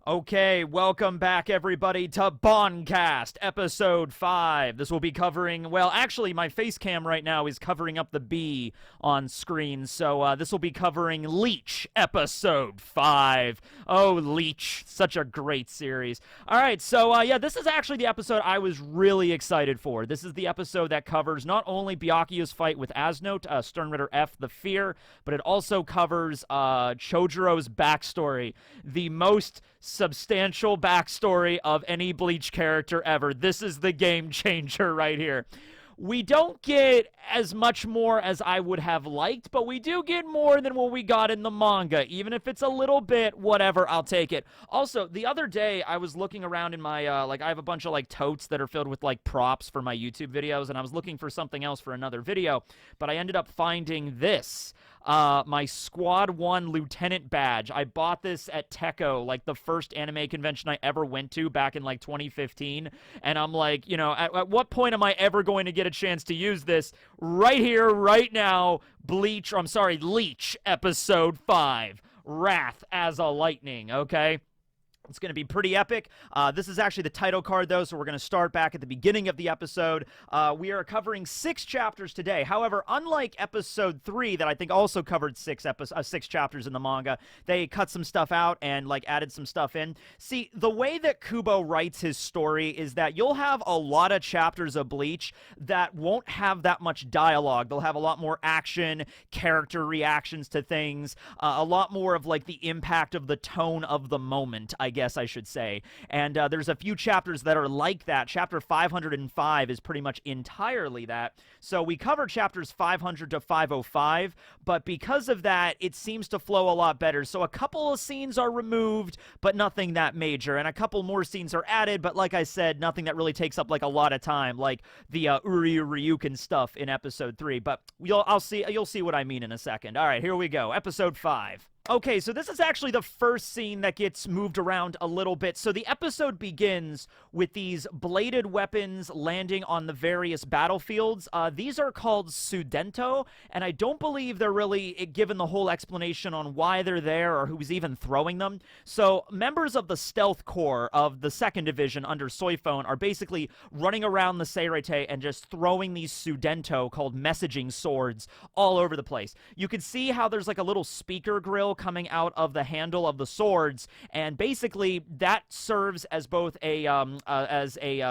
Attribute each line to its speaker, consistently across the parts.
Speaker 1: Okay, welcome back everybody to BANKAST Episode 5. This will be covering, well, actually my face cam right now is covering up the B on screen, so this will be covering Bleach Episode 5. Oh, Bleach, such a great series. Alright, so yeah, this is actually the episode I was really excited for. This is the episode that covers not only Byakuya's fight with Nödt, Stern Ritter F, the Fear, but it also covers Chojiro's backstory, the most substantial backstory of any Bleach character ever. This is the game changer right here. We don't get as much more as I would have liked, but we do get more than what we got in the manga. Even if it's a little bit, whatever, I'll take it. Also, the other day, I was looking around in my, I have a bunch of, totes that are filled with, props for my YouTube videos, and I was looking for something else for another video, but I ended up finding this. My Squad 1 Lieutenant badge. I bought this at Techo, the first anime convention I ever went to back in, 2015. And I'm like, at what point am I ever going to get a chance to use this? Right here, right now, Bleach Episode 5. Wrath as a Lightning, okay? It's going to be pretty epic. This is actually the title card, though, so we're going to start back at the beginning of the episode. We are covering 6 chapters today. However, unlike Episode 3, that I think also covered 6 chapters in the manga, they cut some stuff out and, added some stuff in. See, the way that Kubo writes his story is that you'll have a lot of chapters of Bleach that won't have that much dialogue. They'll have a lot more action, character reactions to things, a lot more of, the impact of the tone of the moment, I guess I should say. And there's a few chapters that are like that. Chapter 505 is pretty much entirely that. So we covered chapters 500 to 505, but because of that, it seems to flow a lot better. So a couple of scenes are removed, but nothing that major. And a couple more scenes are added, but like I said, nothing that really takes up a lot of time, like the Uryu Ryukin stuff in Episode 3. But you'll see what I mean in a second. All right, here we go. Episode 5. Okay, so this is actually the first scene that gets moved around a little bit. So the episode begins with these bladed weapons landing on the various battlefields. These are called Sudento, and I don't believe they're really given the whole explanation on why they're there or who's even throwing them. So members of the Stealth Corps of the 2nd Division under Soifone are basically running around the Seirete and just throwing these Sudento, called messaging swords, all over the place. You can see how there's a little speaker grill coming out of the handle of the swords, and basically that serves as both a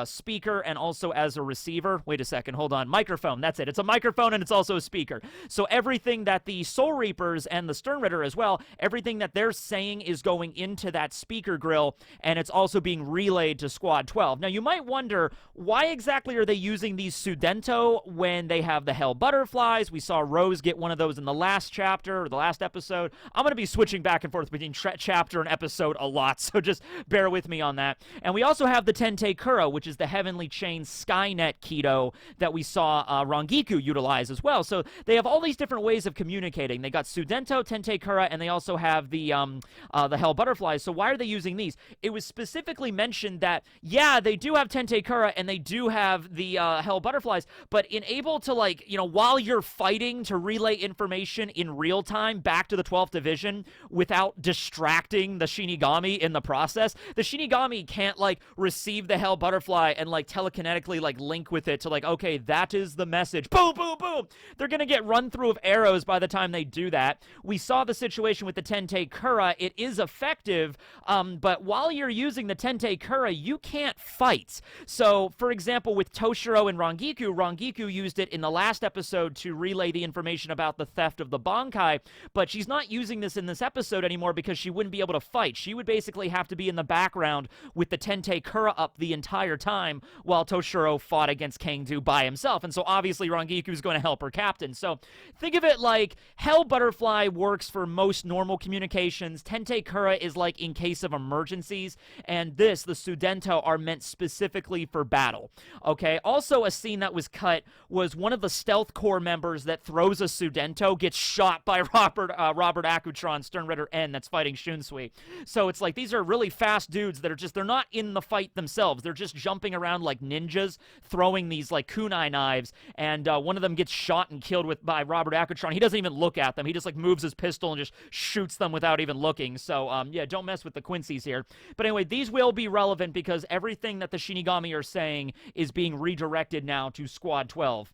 Speaker 1: speaker and also as a receiver. Wait a second, hold on. Microphone, that's it. It's a microphone and it's also a speaker. So everything that the Soul Reapers and the Stern Ritter as well, everything that they're saying is going into that speaker grill, and it's also being relayed to Squad 12. Now you might wonder, why exactly are they using these Sudento when they have the Hell Butterflies? We saw Rose get one of those in the last chapter, or the last episode. I'm going to be switching back and forth between chapter and episode a lot, so just bear with me on that. And we also have the Tentei Kura, which is the Heavenly Chain Skynet Kido that we saw Rangiku utilize as well. So they have all these different ways of communicating. They got Sudento, Tentei Kura, and they also have the Hell Butterflies. So why are they using these? It was specifically mentioned that, yeah, they do have Tentei Kura and they do have the Hell Butterflies, but able to, while you're fighting, to relay information in real time back to the 12th Division without distracting the Shinigami in the process. The Shinigami can't, receive the Hell Butterfly and, telekinetically, link with it to, okay, that is the message. Boom, boom, boom! They're gonna get run through of arrows by the time they do that. We saw the situation with the Tentei Kura. It is effective, but while you're using the Tentei Kura, you can't fight. So, for example, with Toshiro and Rangiku used it in the last episode to relay the information about the theft of the Bankai, but she's not using this in this episode anymore because she wouldn't be able to fight. She would basically have to be in the background with the Tentei Kura up the entire time while Toshiro fought against Kangdu by himself. And so obviously Rangiku's going to help her captain. So think of it like Hell Butterfly works for most normal communications. Tentei Kura is in case of emergencies. And the Sudento, are meant specifically for battle. Okay, also a scene that was cut was one of the Stealth Corps members that throws a Sudento gets shot by Robert Akuji Byakuya, Stern Ritter N, that's fighting Shunsui. So it's like these are really fast dudes that are just, they're not in the fight themselves. They're just jumping around like ninjas, throwing these like kunai knives, and one of them gets shot and killed by Robert Akutron. He doesn't even look at them. He just like moves his pistol and just shoots them without even looking. So yeah, don't mess with the Quincy's here. But anyway, these will be relevant because everything that the Shinigami are saying is being redirected now to Squad 12.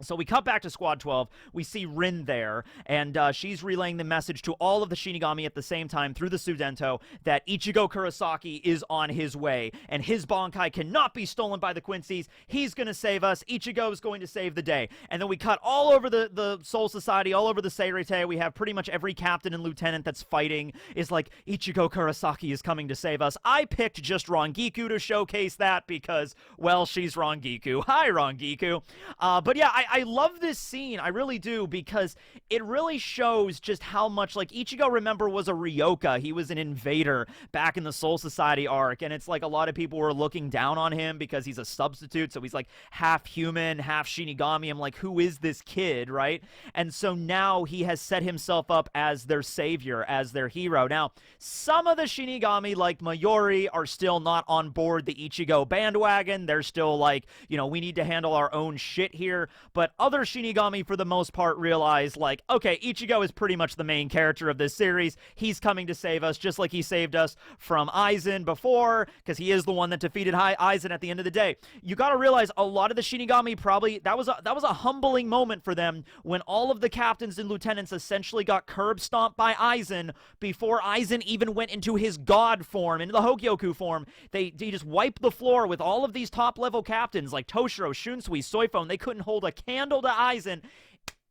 Speaker 1: So we cut back to Squad 12, we see Rin there, and she's relaying the message to all of the Shinigami at the same time through the Sudento that Ichigo Kurosaki is on his way, and his Bankai cannot be stolen by the Quincy's. He's going to save us. Ichigo is going to save the day. And then we cut all over the Soul Society, all over the Seirete. We have pretty much every captain and lieutenant that's fighting is like, Ichigo Kurosaki is coming to save us. I picked just Rangiku to showcase that because, well, she's Rangiku. Hi, Rangiku. But yeah, I love this scene, I really do, because it really shows just how much, like, Ichigo, remember, was a Ryoka. He was an invader back in the Soul Society arc, and it's like a lot of people were looking down on him because he's a substitute, so he's like half human, half Shinigami. I'm like, who is this kid, right? And so now he has set himself up as their savior, as their hero. Now, some of the Shinigami, like Mayuri, are still not on board the Ichigo bandwagon. They're still like, you know, we need to handle our own shit here. But other Shinigami, for the most part, realize, like, okay, Ichigo is pretty much the main character of this series. He's coming to save us, just like he saved us from Aizen before, because he is the one that defeated Aizen at the end of the day. You gotta realize, a lot of the Shinigami probably, that was a humbling moment for them when all of the captains and lieutenants essentially got curb stomped by Aizen before Aizen even went into his god form, into the Hogyoku form. He just wiped the floor with all of these top-level captains, like Toshiro, Shunsui, Soifone. They couldn't hold a candle to Aizen.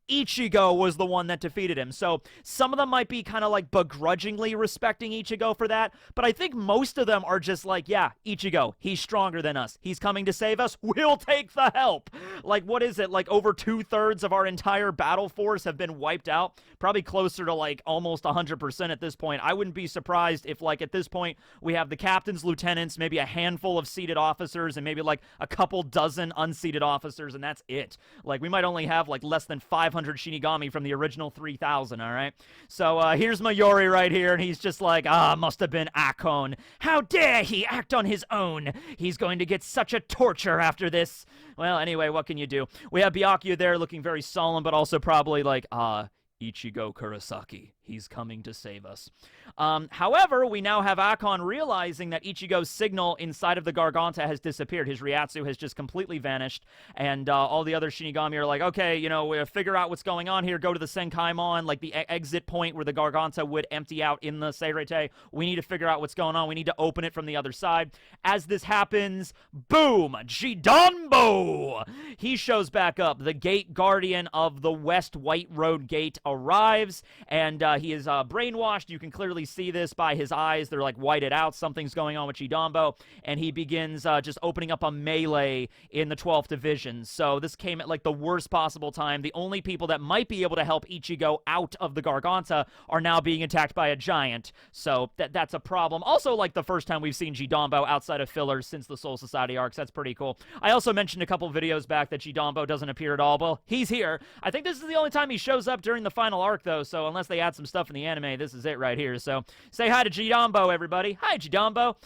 Speaker 1: Ichigo was the one that defeated him. So some of them might be kind of like begrudgingly respecting Ichigo for that, but I think most of them are just like, yeah, Ichigo, he's stronger than us. He's coming to save us. We'll take the help. Like, what is it? Like, over 2/3 of our entire battle force have been wiped out. Probably closer to like almost 100% at this point. I wouldn't be surprised if, like, at this point we have the captains, lieutenants, maybe a handful of seated officers, and maybe like a couple dozen unseated officers, and that's it. Like, we might only have like less than 500 Shinigami from the original 3,000, all right? So here's Mayuri right here, and he's just like, must have been Akon. How dare he act on his own? He's going to get such a torture after this. Well, anyway, what can you do? We have Byakuya there looking very solemn, but also probably like, Ichigo Kurosaki, he's coming to save us. However, we now have Akon realizing that Ichigo's signal inside of the Garganta has disappeared. His Ryatsu has just completely vanished, and all the other Shinigami are like, okay, you know, we'll figure out what's going on here, go to the Senkaimon, like the exit point where the Garganta would empty out in the Seirete. We need to figure out what's going on. We need to open it from the other side. As this happens, boom, Jidanbo! He shows back up. The gate guardian of the West White Road Gate arrives, and he is brainwashed. You can clearly see this by his eyes. They're like whited out. Something's going on with Jidanbo, and he begins just opening up a melee in the 12th Division. So this came at like the worst possible time. The only people that might be able to help Ichigo out of the Garganta are now being attacked by a giant. So that's a problem. Also, like the first time we've seen Jidanbo outside of fillers since the Soul Society arcs. That's pretty cool. I also mentioned a couple videos back that Jidanbo doesn't appear at all. Well, he's here. I think this is the only time he shows up during the final arc, though, so unless they add some stuff in the anime, this is it right here. So say hi to Jidanbo, everybody. Hi, Jidanbo.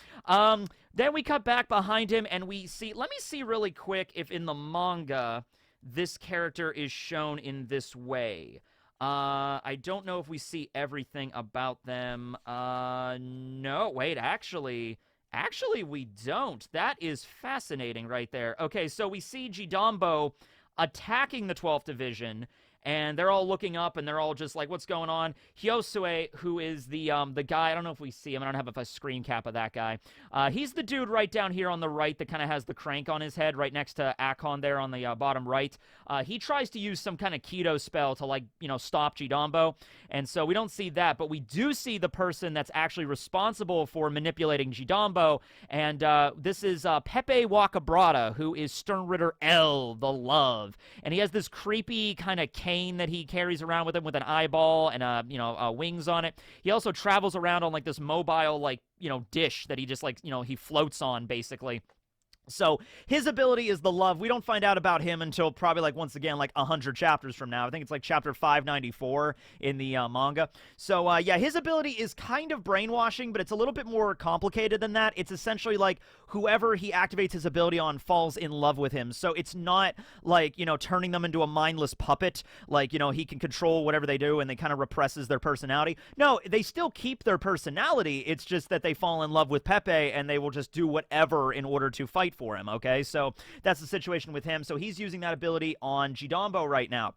Speaker 1: Then we cut back behind him, and we see, let me see really quick if in the manga this character is shown in this way. I don't know if we see everything about them. No, wait, actually, we don't. That is fascinating right there. Okay, so we see Jidanbo attacking the 12th Division, and they're all looking up, and they're all just like, what's going on? Hyosue, who is the guy, I don't know if we see him, I don't have a screen cap of that guy. He's the dude right down here on the right that kind of has the crank on his head, right next to Akon there on the bottom right. He tries to use some kind of keto spell to, like, you know, stop Jidanbo, and so we don't see that, but we do see the person that's actually responsible for manipulating Jidanbo, and this is Pepe Wakabrata, who is Stern Ritter L, the Love, and he has this creepy kind of cane that he carries around with him with an eyeball and wings on it. He also travels around on like this mobile, like, you know, dish that he just, like, you know, he floats on basically. So his ability is the love. We don't find out about him until probably, like, once again, like 100 chapters from now. I think it's like chapter 594 in the manga. So yeah, his ability is kind of brainwashing, but it's a little bit more complicated than that. It's essentially like whoever he activates his ability on falls in love with him. So it's not like, you know, turning them into a mindless puppet, like, you know, he can control whatever they do and they kind of represses their personality. No, they still keep their personality. It's just that they fall in love with Pepe and they will just do whatever in order to fight for him, okay? So that's the situation with him. So he's using that ability on Jidanbo right now.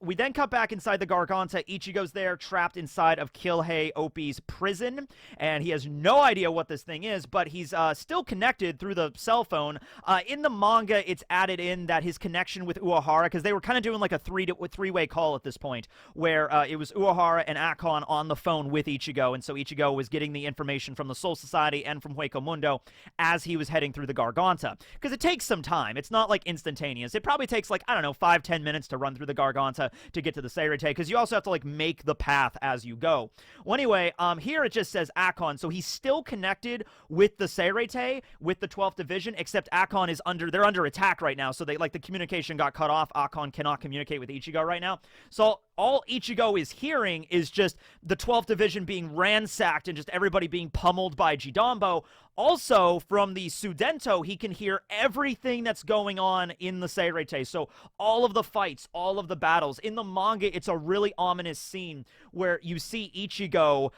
Speaker 1: We then cut back inside the Garganta. Ichigo's there, trapped inside of Quilge Opie's prison, and he has no idea what this thing is, but he's still connected through the cell phone. In the manga, it's added in that his connection with Uehara, because they were kind of doing like a three-way call at this point, where it was Uehara and Akon on the phone with Ichigo, and so Ichigo was getting the information from the Soul Society and from Hueco Mundo as he was heading through the Garganta, because it takes some time. It's not like instantaneous. It probably takes like, I don't know, 5-10 minutes to run through the Garganta to get to the Seirete, because you also have to like make the path as you go. Well, anyway, here it just says Akon, so he's still connected with the Seirete, with the 12th Division, except Akon is they're under attack right now, so they, like, the communication got cut off. Akon cannot communicate with Ichigo right now. So all Ichigo is hearing is just the 12th Division being ransacked and just everybody being pummeled by Jidanbo. Also, from the Sudento, he can hear everything that's going on in the Seirete. So all of the fights, all of the battles. In the manga, it's a really ominous scene where you see Ichigo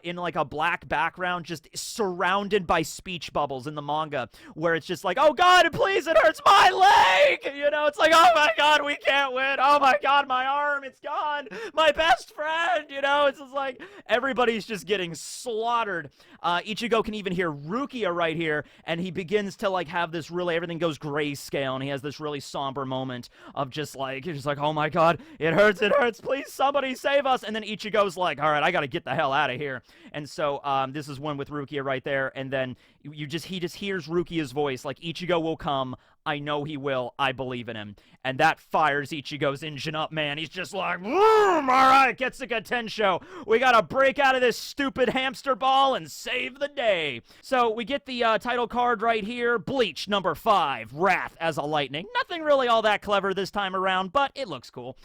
Speaker 1: in like a black background, just surrounded by speech bubbles in the manga, where it's just like, oh God, please, it hurts my leg! You know, it's like, oh my God, we can't win. Oh my God, my arm, it's gone. My best friend, you know, it's just like, everybody's just getting slaughtered. Ichigo can even hear Rukia right here, and he begins to like have this really, everything goes grayscale, and he has this really somber moment of just like, he's just like, oh my God, it hurts, please somebody save us. And then Ichigo's like, all right, I gotta get the hell out of here. And so this is one with Rukia right there, and then he just hears Rukia's voice, like, Ichigo will come, I know he will, I believe in him. And that fires Ichigo's engine up, man. He's just like, all right, Getsuga Tensho, we gotta break out of this stupid hamster ball and save the day. So we get the title card right here, Bleach #5, Wrath as a Lightning. Nothing really all that clever this time around, but it looks cool.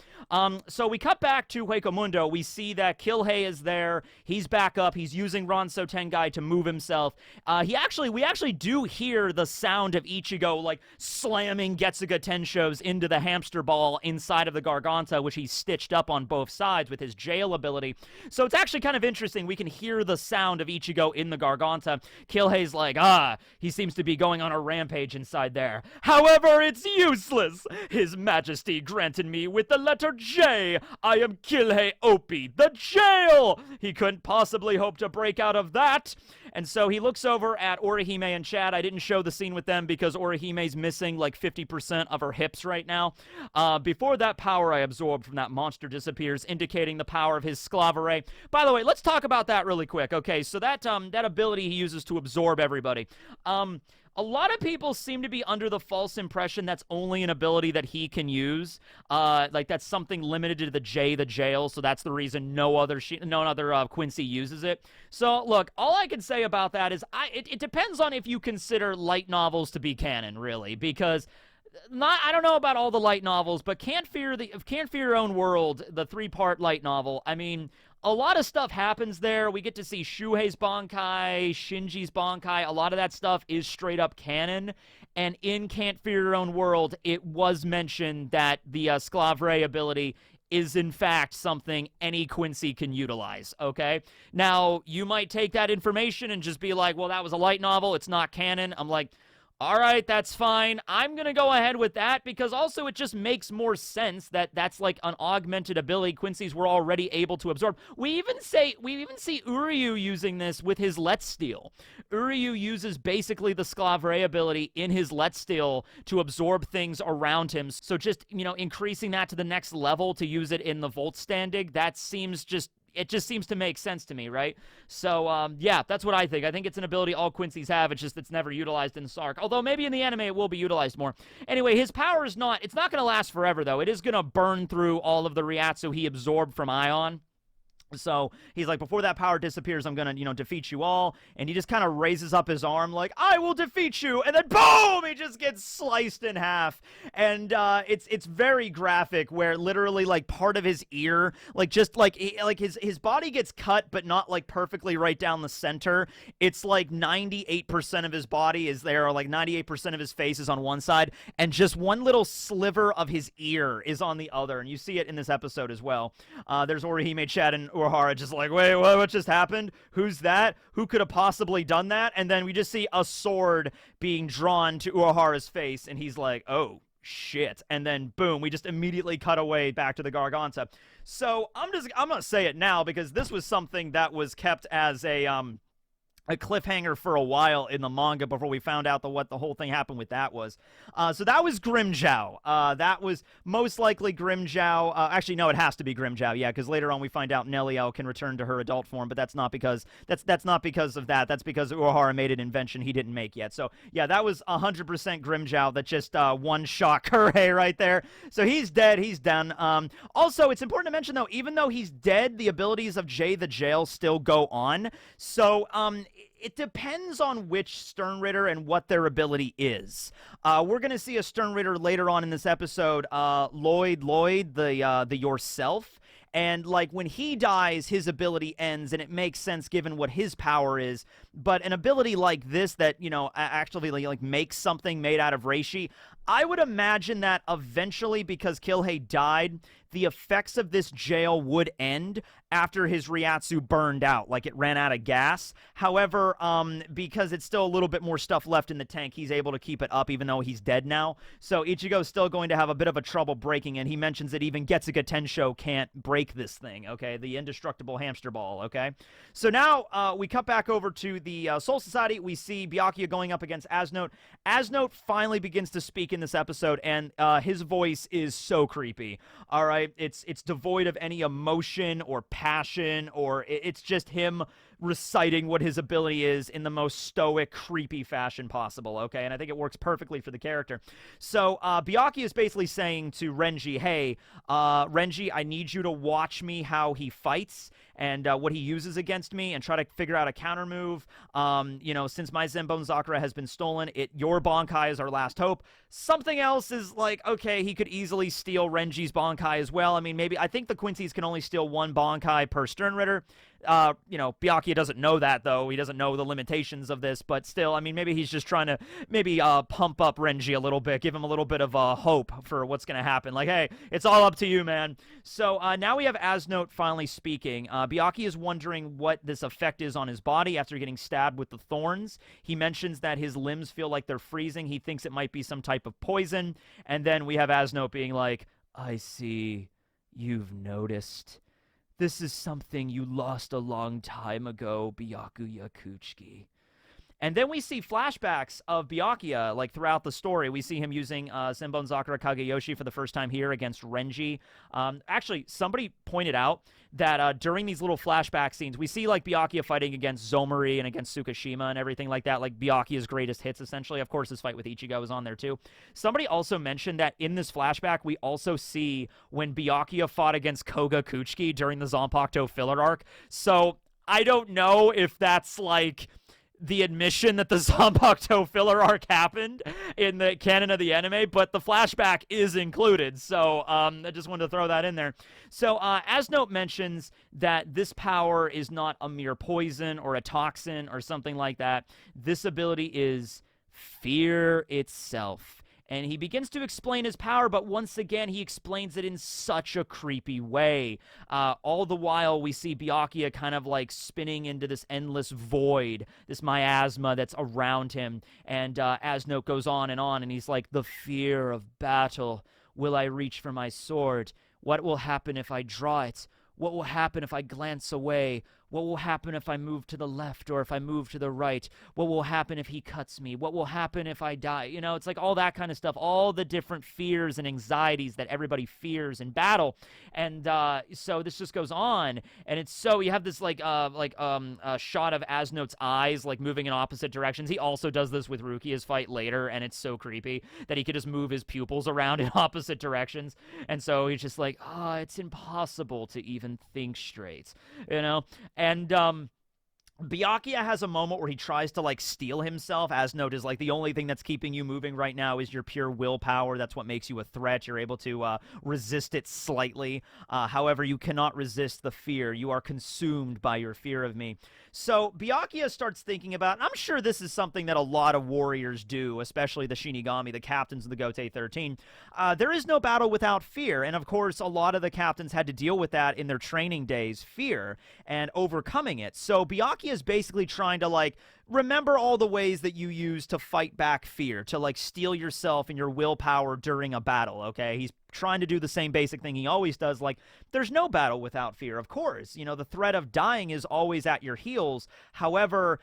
Speaker 1: So we cut back to Hueco Mundo. We see that Quilge is there. He's back up. He's using Ranso Tengai to move himself. We actually do hear the sound of Ichigo, like, slamming Getsuga Tensho's into the hamster ball inside of the Garganta, which he's stitched up on both sides with his jail ability. So it's actually kind of interesting. We can hear the sound of Ichigo in the Garganta. Quilge's like, he seems to be going on a rampage inside there. However, it's useless. His Majesty granted me with the letter J. I am Quilge Opie, the jail. He couldn't possibly hope to break out of that. And so he looks over at Orihime and Chad. I didn't show the scene with them because Orihime's missing like 50% of her hips right now. Before that power I absorbed from that monster disappears, indicating the power of his Sclavere. By the way, let's talk about that really quick. Okay, so that ability he uses to absorb everybody. A lot of people seem to be under the false impression that's only an ability that he can use. Like, that's something limited to the jail, so that's the reason no other Quincy uses it. So, look, all I can say about that is it depends on if you consider light novels to be canon, really, because I don't know about all the light novels, but Can't Fear Your Own World, the 3-part light novel, I mean, a lot of stuff happens there. We get to see Shuhei's Bankai, Shinji's Bankai. A lot of that stuff is straight up canon. And in Can't Fear Your Own World, it was mentioned that the Sclavere ability is in fact something any Quincy can utilize, okay? Now, you might take that information and just be like, well, that was a light novel, it's not canon. I'm like, all right, that's fine. I'm going to go ahead with that because also it just makes more sense that that's like an augmented ability Quincy's were already able to absorb. We even see Uryu using this with his Let's Steal. Uryu uses basically the Sclavere ability in his Let's Steal to absorb things around him. So just, you know, increasing that to the next level to use it in the Volt Standig, that seems just... It just seems to make sense to me, right? So, yeah, that's what I think. I think it's an ability all Quincy's have. It's just it's never utilized in Sark. Although maybe in the anime it will be utilized more. Anyway, his power is not... It's not going to last forever, though. It is going to burn through all of the Ryatsu he absorbed from Ion. So he's like, before that power disappears, I'm gonna, defeat you all. And he just kind of raises up his arm like, I will defeat you. And then boom, he just gets sliced in half. And it's very graphic, where literally like part of his ear, like just like his body gets cut, but not like perfectly right down the center. It's like 98% of his body is there, or like 98% of his face is on one side, and just one little sliver of his ear is on the other. And you see it in this episode as well. There's Orihime, Chad, and Urahara just like, wait, what just happened? Who's that? Who could have possibly done that? And then we just see a sword being drawn to Urahara's face, and he's like, oh, shit. And then, boom, we just immediately cut away back to the Garganta. So I'm going to say it now, because this was something that was kept as a cliffhanger for a while in the manga before we found out what the whole thing happened with that was. So that was Grimmjow. That was most likely Grimmjow. Actually, no, it has to be Grimmjow, yeah, because later on we find out Neliel can return to her adult form, but that's not because of that. That's because Urahara made an invention he didn't make yet. So yeah, that was 100% Grimmjow that just one-shot Kurei right there. So he's dead. He's done. Also, it's important to mention, though, even though he's dead, the abilities of Jay the Jail still go on. So it depends on which Stern Ritter and what their ability is. We're going to see a Stern Ritter later on in this episode, Lloyd, the yourself. And, like, when he dies, his ability ends, and it makes sense given what his power is. But an ability like this that, actually, like, makes something made out of reishi, I would imagine that eventually, because Killhei died, the effects of this jail would end after his Ryatsu burned out, like it ran out of gas. However, because it's still a little bit more stuff left in the tank, he's able to keep it up even though he's dead now. So Ichigo's still going to have a bit of a trouble breaking, and he mentions that even Getsuga Tensho can't break this thing, okay? The indestructible hamster ball, okay? So now we cut back over to the Soul Society. We see Byakuya going up against As-Note. As-Note finally begins to speak in this episode, and his voice is so creepy, all right? It's devoid of any emotion or passion, or it's just him reciting what his ability is in the most stoic, creepy fashion possible, okay? And I think it works perfectly for the character. So Byakuya is basically saying to Renji, hey, Renji, I need you to watch me how he fights and what he uses against me, and try to figure out a counter move. Since my Zenbone Zakura has been stolen, your Bankai is our last hope. Something else is like, okay, he could easily steal Renji's Bankai as well. I mean, I think the Quincy's can only steal one Bankai per Stern Ritter. Byakuya doesn't know that, though. He doesn't know the limitations of this, but still, I mean, maybe he's just trying to pump up Renji a little bit, give him a little bit of hope for what's going to happen. Like, hey, it's all up to you, man. So now we have As-Note finally speaking. Byakuya is wondering what this effect is on his body after getting stabbed with the thorns. He mentions that his limbs feel like they're freezing. He thinks it might be some type of poison. And then we have As-Note being like, I see, you've noticed. This is something you lost a long time ago, Byakuya Kuchiki. And then we see flashbacks of Byakuya, like, throughout the story. We see him using Zenbone Zakura Kageyoshi for the first time here against Renji. Actually, somebody pointed out that during these little flashback scenes, we see, like, Byakuya fighting against Zomori and against Tsukishima and everything like that, like Byakuya's greatest hits, essentially. Of course, his fight with Ichigo is on there, too. Somebody also mentioned that in this flashback, we also see when Byakuya fought against Koga Kuchiki during the Zanpakuto filler arc. So, I don't know if that's, like, the admission that the Zanpakuto filler arc happened in the canon of the anime, but the flashback is included, so I just wanted to throw that in there. So As-Note mentions that this power is not a mere poison or a toxin or something like that. This ability is fear itself. And he begins to explain his power, but once again, he explains it in such a creepy way. All the while, we see Byakuya kind of like spinning into this endless void, this miasma that's around him. And As-Note goes on, and he's like, the fear of battle. Will I reach for my sword? What will happen if I draw it? What will happen if I glance away? What will happen if I move to the left or if I move to the right? What will happen if he cuts me? What will happen if I die? You know, it's like all that kind of stuff, all the different fears and anxieties that everybody fears in battle. And so this just goes on, and it's so you have this shot of Asnote's eyes like moving in opposite directions. He also does this with Rukia's fight later, and it's so creepy that he could just move his pupils around in opposite directions. And so he's just like, it's impossible to even think straight, you know? And Byakuya has a moment where he tries to, like, steal himself. As Nödt is, like, the only thing that's keeping you moving right now is your pure willpower. That's what makes you a threat. You're able to resist it slightly. However, you cannot resist the fear. You are consumed by your fear of me. So Byakuya starts thinking about, and I'm sure this is something that a lot of warriors do, especially the Shinigami, the captains of the Gotei 13. There is no battle without fear. And, of course, a lot of the captains had to deal with that in their training days, fear, and overcoming it. So Byakuya is basically trying to, like, remember all the ways that you use to fight back fear, to, like, steel yourself and your willpower during a battle, okay? He's trying to do the same basic thing he always does, like, there's no battle without fear, of course. You know, the threat of dying is always at your heels. However,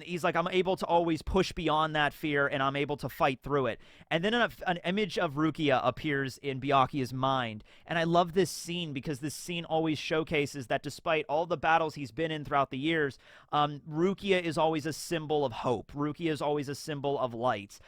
Speaker 1: he's like, I'm able to always push beyond that fear, and I'm able to fight through it. And then an image of Rukia appears in Byakuya's mind. And I love this scene because this scene always showcases that despite all the battles he's been in throughout the years, Rukia is always a symbol of hope. Rukia is always a symbol of light.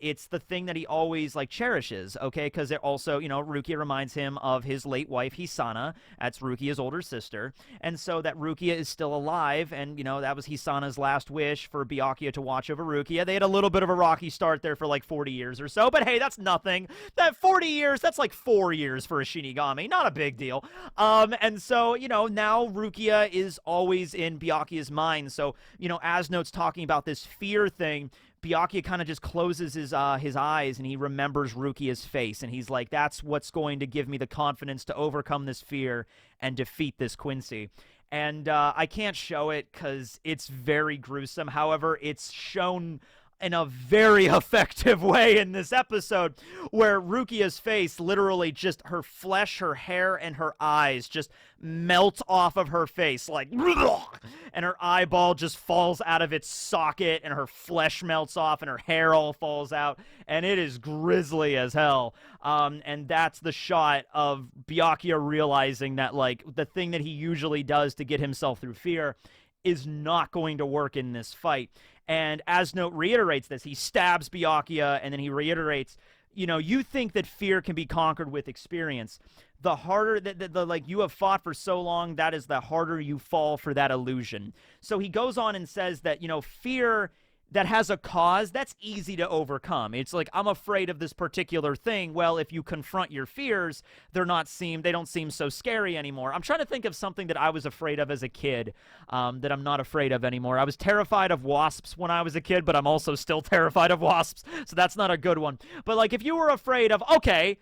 Speaker 1: It's the thing that he always, like, cherishes, okay? Because it also, you know, Rukia reminds him of his late wife, Hisana. That's Rukia's older sister. And so that Rukia is still alive, and, you know, that was Hisana's last wish for Byakuya to watch over Rukia. They had a little bit of a rocky start there for like 40 years or so, but hey, that's nothing. That 40 years, that's like 4 years for a Shinigami. Not a big deal. And so, you know, now Rukia is always in Byakuya's mind. So, you know, as Nödt's talking about this fear thing, Byakuya kind of just closes his eyes, and he remembers Rukia's face, and he's like, that's what's going to give me the confidence to overcome this fear and defeat this Quincy. And I can't show it because it's very gruesome. However, it's shown in a very effective way in this episode, where Rukia's face, literally just her flesh, her hair, and her eyes just melt off of her face, like, and her eyeball just falls out of its socket, and her flesh melts off, and her hair all falls out, and it is grisly as hell. And that's the shot of Byakuya realizing that, like, the thing that he usually does to get himself through fear is not going to work in this fight. And as Nödt reiterates this, he stabs Byakuya, and then he reiterates, you know, you think that fear can be conquered with experience. The harder that like you have fought for so long, that is the harder you fall for that illusion. So he goes on and says that, you know, fear that has a cause, that's easy to overcome. It's like, I'm afraid of this particular thing. Well, if you confront your fears, they don't seem so scary anymore. I'm trying to think of something that I was afraid of as a kid that I'm not afraid of anymore. I was terrified of wasps when I was a kid, but I'm also still terrified of wasps, so that's not a good one. But, like, if you were afraid of, okay,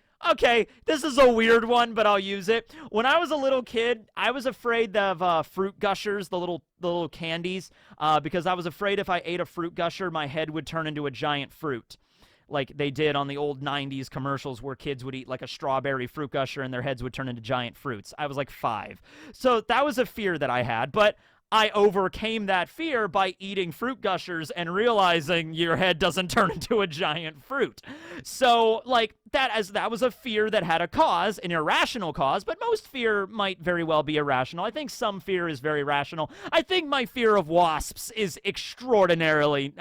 Speaker 1: this is a weird one, but I'll use it. When I was a little kid, I was afraid of fruit gushers, the little candies, because I was afraid if I ate a fruit gusher, my head would turn into a giant fruit, like they did on the old 90s commercials where kids would eat like a strawberry fruit gusher and their heads would turn into giant fruits. I was like 5. So that was a fear that I had, but I overcame that fear by eating fruit gushers and realizing your head doesn't turn into a giant fruit. So, like, that was a fear that had a cause, an irrational cause, but most fear might very well be irrational. I think some fear is very rational. I think my fear of wasps is extraordinarily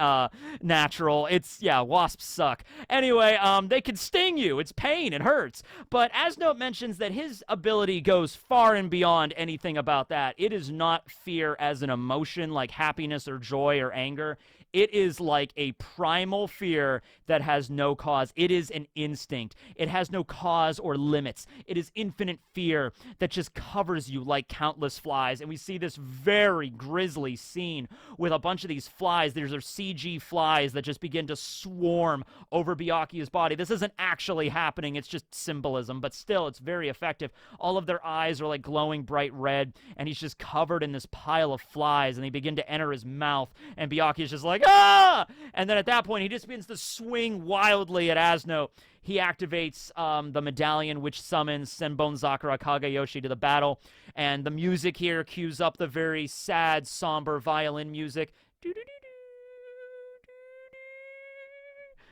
Speaker 1: natural. Wasps suck. Anyway, they can sting you. It's pain. It hurts. But as Nödt mentions that his ability goes far and beyond anything about that. It is not fear as an emotion like happiness or joy or anger. It is like a primal fear that has no cause. It is an instinct. It has no cause or limits. It is infinite fear that just covers you like countless flies. And we see this very grisly scene with a bunch of these flies. There's CG flies that just begin to swarm over Byakuya's body. This isn't actually happening. It's just symbolism, but still, it's very effective. All of their eyes are like glowing bright red, and he's just covered in this pile pile of flies, and they begin to enter his mouth, and Byakuya's just like, ah! And then at that point, he just begins to swing wildly at Nödt. He activates the medallion, which summons Senbonzakura Kagayoshi to the battle, and the music here cues up the very sad, somber violin music.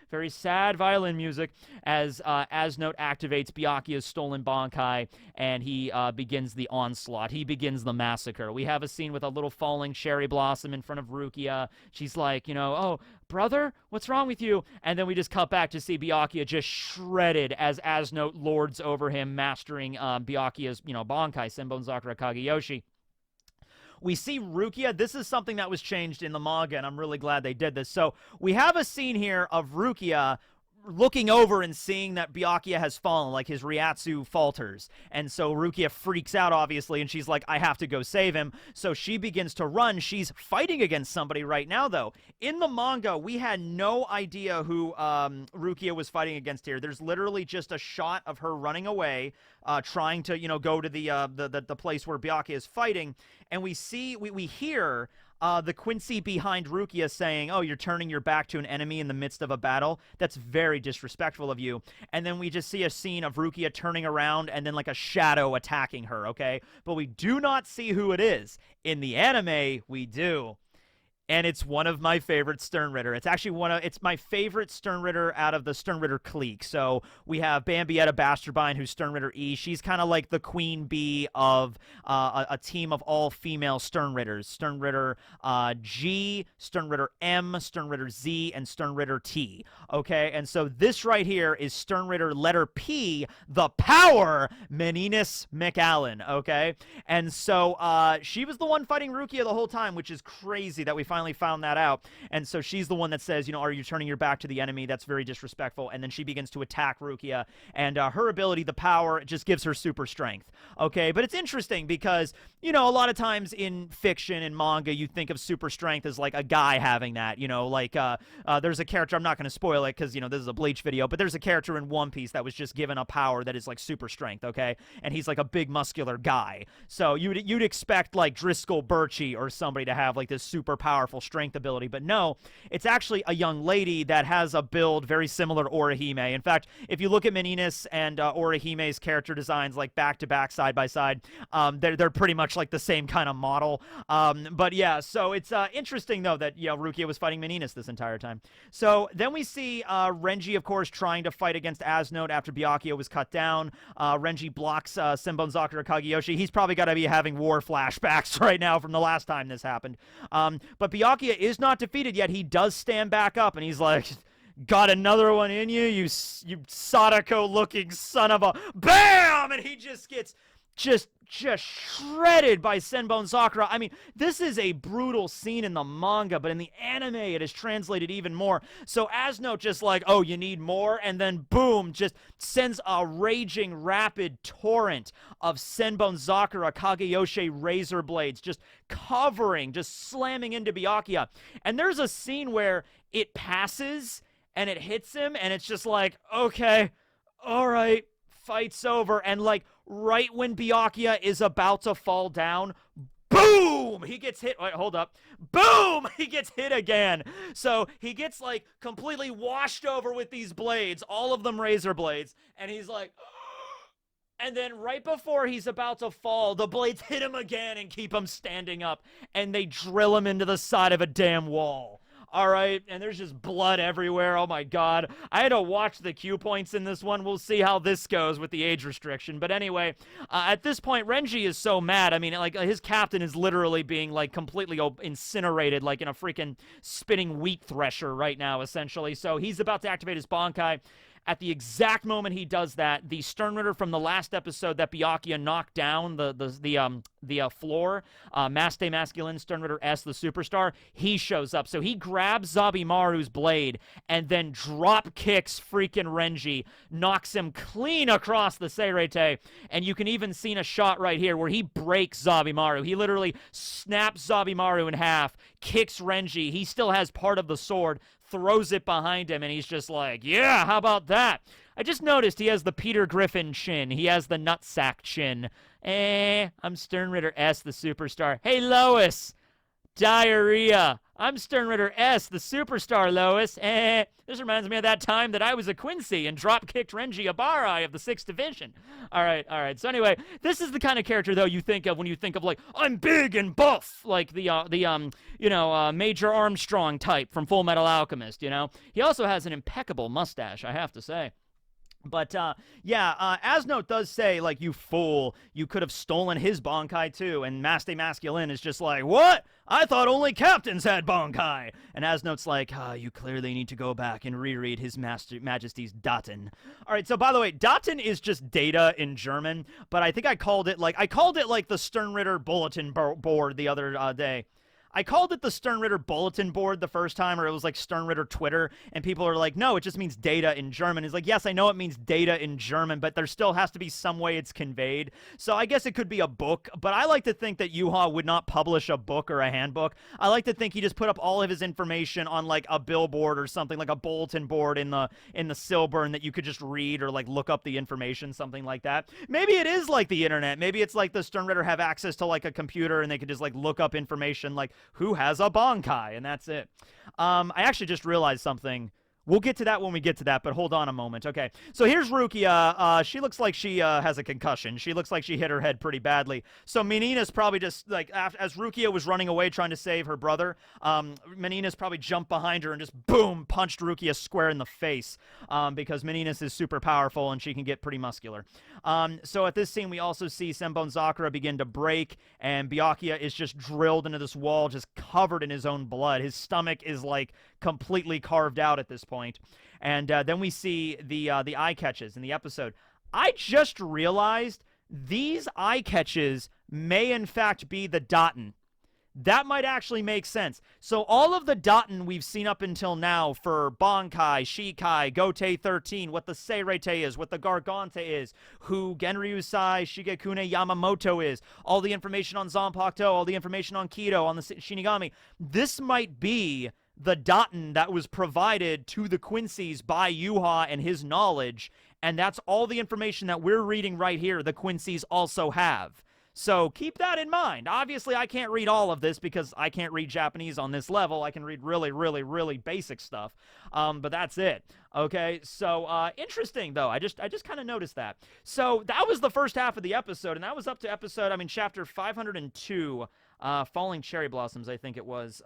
Speaker 1: Very sad violin music as Nödt activates Byakuya's stolen Bankai, and he begins the onslaught. He begins the massacre. We have a scene with a little falling cherry blossom in front of Rukia. She's like, oh, brother, what's wrong with you? And then we just cut back to see Byakuya just shredded as Nödt lords over him, mastering Byakuya's, Bankai, Senbonzakura Kagayoshi. We see Rukia. This is something that was changed in the manga, and I'm really glad they did this. So we have a scene here of Rukia looking over and seeing that Byakuya has fallen, like his Ryatsu falters. And so Rukia freaks out, obviously, and she's like, I have to go save him. So she begins to run. She's fighting against somebody right now, though. In the manga, we had no idea who Rukia was fighting against here. There's literally just a shot of her running away, trying to, go to the place where Byakuya is fighting. And we hear the Quincy behind Rukia saying, oh, you're turning your back to an enemy in the midst of a battle. That's very disrespectful of you. And then we just see a scene of Rukia turning around and then like a shadow attacking her, okay? But we do not see who it is. In the anime, we do. And it's one of my favorite Stern Ritter. It's actually it's my favorite Stern Ritter out of the Stern Ritter clique. So we have Bambietta Basterbine, who's Stern Ritter E. She's kind of like the queen bee of a team of all-female Stern Ritters. Stern Ritter G, Stern Ritter M, Stern Ritter Z, and Stern Ritter T. Okay, and so this right here is Stern Ritter letter P, the power, Meninas McAllen, okay? And so she was the one fighting Rukia the whole time, which is crazy that we finally found that out. And so she's the one that says, are you turning your back to the enemy? That's very disrespectful. And then she begins to attack Rukia, and her ability, the power, just gives her super strength. Okay, but it's interesting because, a lot of times in fiction and manga, you think of super strength as like a guy having that, there's a character, I'm not going to spoil it because, this is a Bleach video, but there's a character in One Piece that was just given a power that is like super strength, okay? And he's like a big muscular guy. So you'd expect like Driscoll Birchie or somebody to have like this super powerful strength ability, but no, it's actually a young lady that has a build very similar to Orihime. In fact, if you look at Meninas and Orihime's character designs like back to back, side by side, they're pretty much like the same kind of model. But yeah, so it's interesting though that Rukia was fighting Meninas this entire time. So then we see Renji, of course, trying to fight against Nödt after Byakuya was cut down. Renji blocks Senbonzakura Kagayoshi. He's probably got to be having war flashbacks right now from the last time this happened. But Byakuya is not defeated yet. He does stand back up, and he's like, got another one in you, you Sadako-looking son of a... BAM! And he just gets just shredded by Senbonzakura. I mean, this is a brutal scene in the manga, but in the anime, it is translated even more. So Nödt just like, oh, you need more? And then boom, just sends a raging, rapid torrent of Senbonzakura Kagayoshi razor blades, just covering, just slamming into Byakuya. And there's a scene where it passes, and it hits him, and it's just like, okay, all right, fight's over. And like, right when Byakuya is about to fall down, boom! He gets hit. Wait, hold up. Boom! He gets hit again. So he gets like completely washed over with these blades, all of them razor blades, and he's like, and then right before he's about to fall, the blades hit him again and keep him standing up, and they drill him into the side of a damn wall. All right, and there's just blood everywhere. Oh, my God. I had to watch the cue points in this one. We'll see how this goes with the age restriction. But anyway, at this point, Renji is so mad. I mean, like, his captain is literally being, like, completely incinerated, like in a freaking spinning wheat thresher right now, essentially. So he's about to activate his Bankai. At the exact moment he does that, the Stern Ritter from the last episode that Byakuya knocked down the floor, Maste Masculine Stern Ritter S, the superstar, he shows up. So he grabs Zabimaru's blade and then drop kicks freaking Renji, knocks him clean across the Seirete, and you can even see a shot right here where he breaks Zabimaru. He literally snaps Zabimaru in half, kicks Renji. He still has part of the sword, throws it behind him, and he's just like, yeah, how about that? I just noticed he has the Peter Griffin chin. He has the nutsack chin. I'm Stern Ritter S, the superstar. Hey, Lois! Diarrhea. I'm Stern Ritter S, the superstar, Lois. This reminds me of that time that I was a Quincy and drop-kicked Renji Abarai of the 6th Division. All right. So anyway, this is the kind of character, though, you think of when you think of, like, I'm big and buff, like the Major Armstrong type from Full Metal Alchemist, you know? He also has an impeccable mustache, I have to say. But, as Nödt does say, like, you fool, you could have stolen his Bankai, too, and Maste Masculine is just like, what? I thought only captains had Bankai! And as Nödt's like, you clearly need to go back and reread His Majesty's Daten. Alright, so by the way, Daten is just data in German, but I think I called it like the Stern Ritter bulletin board the other day. I called it the Stern Ritter bulletin board the first time, or it was like Stern Ritter Twitter, and people are like, no, it just means data in German. It's like, yes, I know it means data in German, but there still has to be some way it's conveyed. So I guess it could be a book, but I like to think that Yhwach would not publish a book or a handbook. I like to think he just put up all of his information on like a billboard or something, like a bulletin board in the Silburn that you could just read or like look up the information, something like that. Maybe it is like the internet. Maybe it's like the Stern Ritter have access to like a computer and they could just like look up information like who has a Bankai, and that's it. I actually just realized something. We'll get to that when we get to that, but hold on a moment. Okay, so here's Rukia. She looks like she has a concussion. She looks like she hit her head pretty badly. So Menina's probably just, like, as Rukia was running away trying to save her brother, Menina's probably jumped behind her and just, boom, punched Rukia square in the face, because Menina's is super powerful and she can get pretty muscular. So at this scene, we also see Senbon Zakura begin to break, and Byakuya is just drilled into this wall, just covered in his own blood. His stomach is, like, completely carved out at this point. And then we see the eye catches in the episode. I just realized these eye catches may in fact be the Daten. That might actually make sense. So all of the Daten we've seen up until now for Bankai, Shikai, Gotei 13, what the Seirete is, what the Garganta is, who Genryusai, Shigekune, Yamamoto is, all the information on Zanpakuto, all the information on Kido, on the Shinigami. This might be the Daten that was provided to the Quincy's by Yhwach and his knowledge, and that's all the information that we're reading right here the Quincy's also have. So keep that in mind. Obviously, I can't read all of this because I can't read Japanese on this level. I can read really, really, really basic stuff, but that's it. Okay, so interesting, though. I just kind of noticed that. So that was the first half of the episode, and that was up to chapter 502, Falling Cherry Blossoms, I think it was.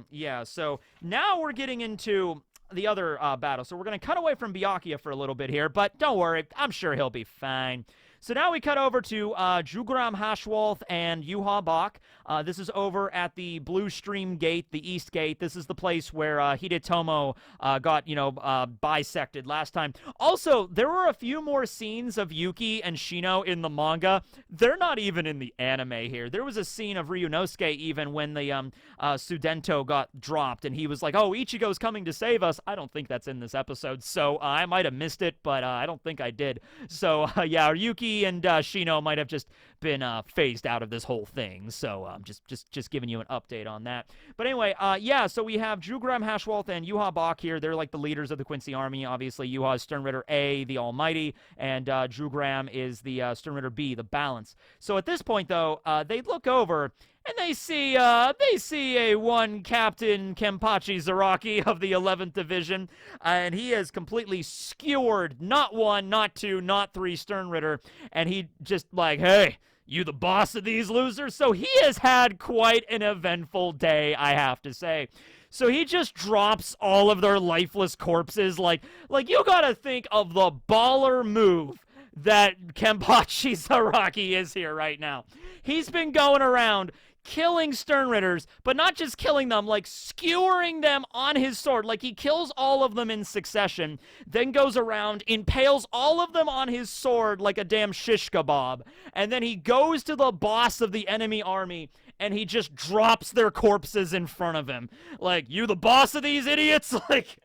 Speaker 1: Yeah, so now we're getting into the other battle. So we're going to cut away from Byakuya for a little bit here, but don't worry, I'm sure he'll be fine. So now we cut over to Jugram Hashwalth and Yhwach Bach. This is over at the Blue Stream Gate, the East Gate. This is the place where Hidetomo got, bisected last time. Also, there were a few more scenes of Yuki and Shino in the manga. They're not even in the anime here. There was a scene of Ryunosuke even when the Sudento got dropped, and he was like, oh, Ichigo's coming to save us. I don't think that's in this episode, so I might have missed it, but I don't think I did. So, yeah, Yuki and Shino might have just been phased out of this whole thing, so just giving you an update on that. But anyway, yeah, so we have Jugram Hashwalth and Yhwach Bach here. They're like the leaders of the Quincy Army. Obviously, Yhwach is Stern Ritter A, the Almighty, and Jugram is the Stern Ritter B, the Balance. So at this point, though, they look over and they see a one Captain Kenpachi Zaraki of the 11th Division, and he has completely skewered not one, not two, not three Stern Ritter, and he just like, hey, you the boss of these losers? So he has had quite an eventful day, I have to say. So he just drops all of their lifeless corpses, like you gotta think of the baller move that Kenpachi Zaraki is here right now. He's been going around killing Stern Ritters, but not just killing them, like skewering them on his sword. Like he kills all of them in succession, then goes around, impales all of them on his sword like a damn shish kebab, and then he goes to the boss of the enemy army and he just drops their corpses in front of him. Like, you the boss of these idiots? Like,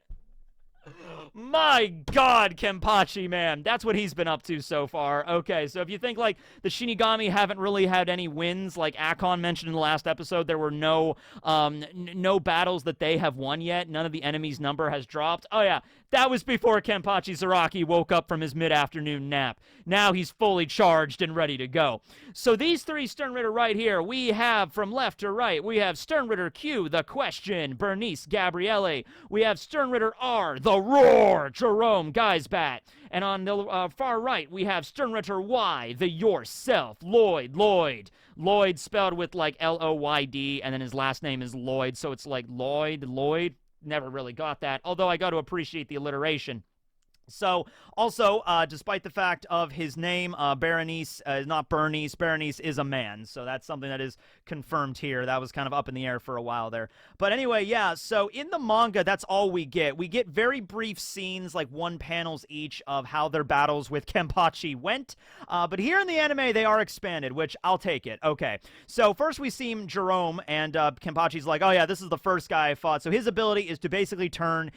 Speaker 1: My God, Kenpachi, man. That's what he's been up to so far. Okay, so if you think, like, the Shinigami haven't really had any wins, like Akon mentioned in the last episode, there were no battles that they have won yet. None of the enemy's number has dropped. Oh, yeah, that was before Kenpachi Zaraki woke up from his mid-afternoon nap. Now he's fully charged and ready to go. So these three Stern Ritter right here, we have from left to right, we have Stern Ritter Q, the question, Bernice Gabriele. We have Stern Ritter R, the roar, Jerome Geisbat. And on the far right, we have Stern Ritter Y, the yourself, Lloyd. Lloyd spelled with like L-O-Y-D, and then his last name is Lloyd, so it's like Lloyd. Never really got that, although I got to appreciate the alliteration. So, also, despite the fact of his name, Berenice is not Bernice. Berenice is a man, so that's something that is confirmed here. That was kind of up in the air for a while there. But anyway, yeah, so in the manga, that's all we get. We get very brief scenes, like one panels each, of how their battles with Kenpachi went. But here in the anime, they are expanded, which I'll take it. Okay, so first we see Jerome, and Kenpachi's like, oh yeah, this is the first guy I fought. So his ability is to basically turn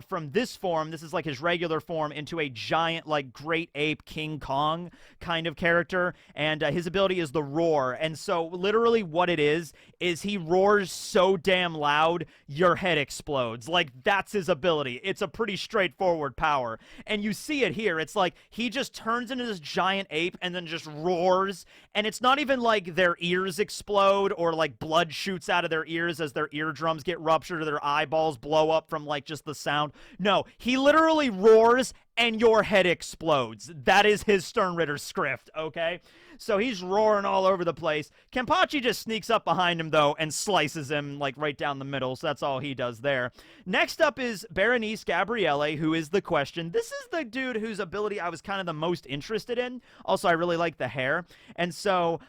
Speaker 1: from this form, this is like his regular form, into a giant, like, great ape King Kong kind of character, and his ability is the roar. And so literally what it is he roars so damn loud your head explodes. Like, that's his ability. It's a pretty straightforward power, and you see it here. It's like he just turns into this giant ape and then just roars, and it's not even like their ears explode or like blood shoots out of their ears as their eardrums get ruptured or their eyeballs blow up from like just the sound. No, he literally roars and your head explodes. That is his Stern Ritter script, okay? So he's roaring all over the place. Kenpachi just sneaks up behind him, though, and slices him, like, right down the middle, so that's all he does there. Next up is Berenice Gabriele, who is the question. This is the dude whose ability I was kind of the most interested in. Also, I really like the hair. And so,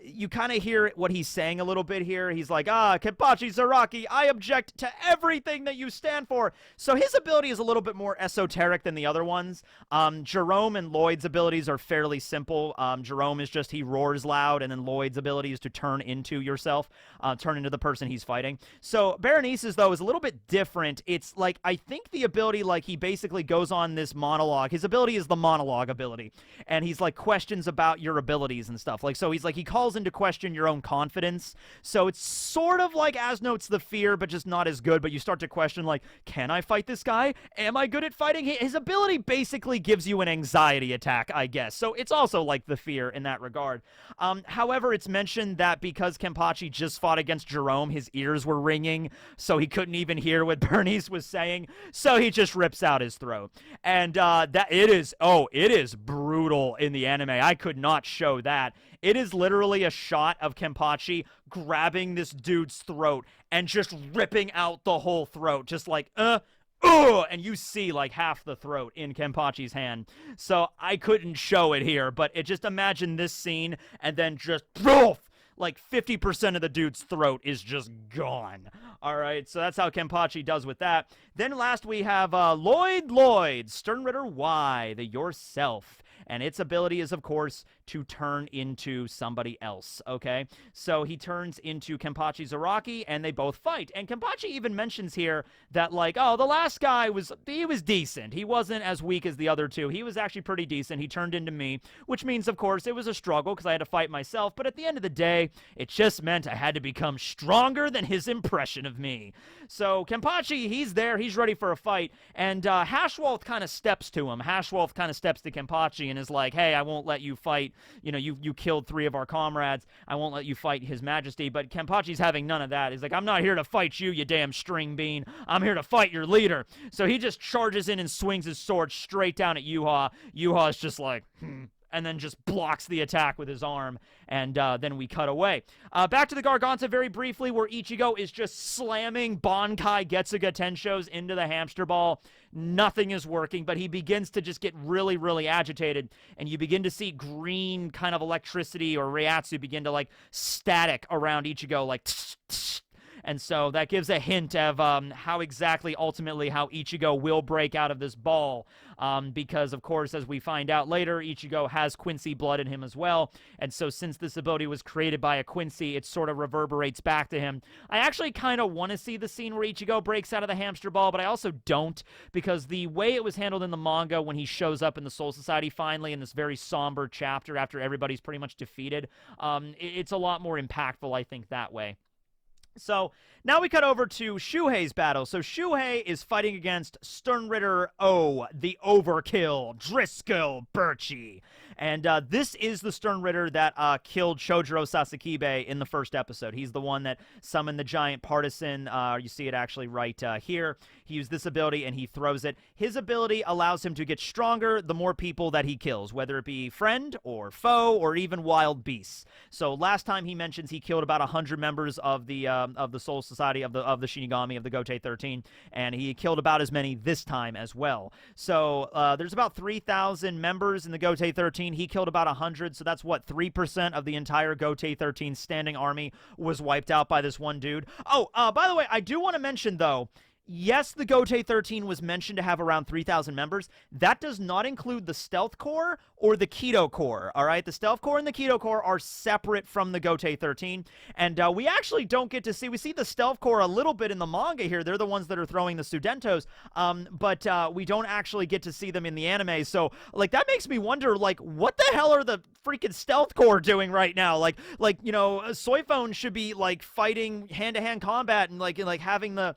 Speaker 1: you kind of hear what he's saying a little bit here. He's like, Kenpachi Zaraki, I object to everything that you stand for. So his ability is a little bit more esoteric than the other ones. Jerome and Lloyd's abilities are fairly simple. Jerome is just he roars loud, and then Lloyd's ability is to turn into yourself, turn into the person he's fighting. So Berenice's, though, is a little bit different. It's like, I think the ability, like, he basically goes on this monologue. His ability is the monologue ability, and he's like questions about your abilities and stuff. Like, so he's like, he calls into question your own confidence. So it's sort of like As Notes the Fear, but just not as good. But you start to question, like, can I fight this guy? Am I good at fighting? His ability basically gives you an anxiety attack, I guess. So it's also like the Fear in that regard. However, it's mentioned that because Kenpachi just fought against Jerome, his ears were ringing, so he couldn't even hear what Bernice was saying, so he just rips out his throat. And it is brutal in the anime. I could not show that. It is literally a shot of Kenpachi grabbing this dude's throat and just ripping out the whole throat, just like, and you see like half the throat in Kenpachi's hand. So I couldn't show it here, but just imagine this scene and then just like 50% of the dude's throat is just gone. All right, so that's how Kenpachi does with that. Then last we have Lloyd, Stern Ritter Y, the yourself. And its ability is, of course, to turn into somebody else, okay? So he turns into Kenpachi Zaraki, and they both fight. And Kenpachi even mentions here that, like, oh, the last guy was decent. He wasn't as weak as the other two. He was actually pretty decent. He turned into me, which means, of course, it was a struggle because I had to fight myself. But at the end of the day, it just meant I had to become stronger than his impression of me. So Kenpachi, he's there. He's ready for a fight. And Hashwolf kind of steps to him. Hashwolf kind of steps to Kenpachi and is like, hey, I won't let you fight. You know, you killed 3 of our comrades. I won't let you fight His Majesty. But Kenpachi's having none of that. He's like, I'm not here to fight you, you damn string bean. I'm here to fight your leader. So he just charges in and swings his sword straight down at Yhwach. Yhwach's just like, and then just blocks the attack with his arm, and then we cut away. Back to the Garganta very briefly, where Ichigo is just slamming Bankai Getsuga Tenshos into the hamster ball. Nothing is working, but he begins to just get really, really agitated, and you begin to see green kind of electricity or Reiatsu begin to, like, static around Ichigo, like, tsh, tsh. And so that gives a hint of how exactly, ultimately, how Ichigo will break out of this ball. Because, of course, as we find out later, Ichigo has Quincy blood in him as well. And so since this ability was created by a Quincy, it sort of reverberates back to him. I actually kind of want to see the scene where Ichigo breaks out of the hamster ball, but I also don't, because the way it was handled in the manga when he shows up in the Soul Society finally in this very somber chapter after everybody's pretty much defeated, it's a lot more impactful, I think, that way. So now we cut over to Shuhei's battle. So Shuhei is fighting against Stern Ritter O, the Overkill, Driscoll Birchie. And this is the Stern Ritter that killed Chojiro Sasakibe in the first episode. He's the one that summoned the giant partisan. You see it actually right here. He used this ability and he throws it. His ability allows him to get stronger the more people that he kills, whether it be friend or foe or even wild beasts. So last time he mentions he killed about 100 members of the Soul Society of the Shinigami of the Gotei 13, and he killed about as many this time as well. So there's about 3,000 members in the Gotei 13. He killed about 100, so that's what, 3% of the entire Gotei 13 standing army was wiped out by this one dude. Oh, by the way, I do want to mention, though, yes, the Gotei 13 was mentioned to have around 3,000 members. That does not include the Stealth Corps or the Keto Corps, all right? The Stealth Corps and the Keto Corps are separate from the Gotei 13, and we actually don't get to see... We see the Stealth Corps a little bit in the manga here. They're the ones that are throwing the Sudentos, but we don't actually get to see them in the anime, so, like, that makes me wonder, like, what the hell are the freaking Stealth Corps doing right now? Like you know, Soifone should be, like, fighting hand-to-hand combat and, like having the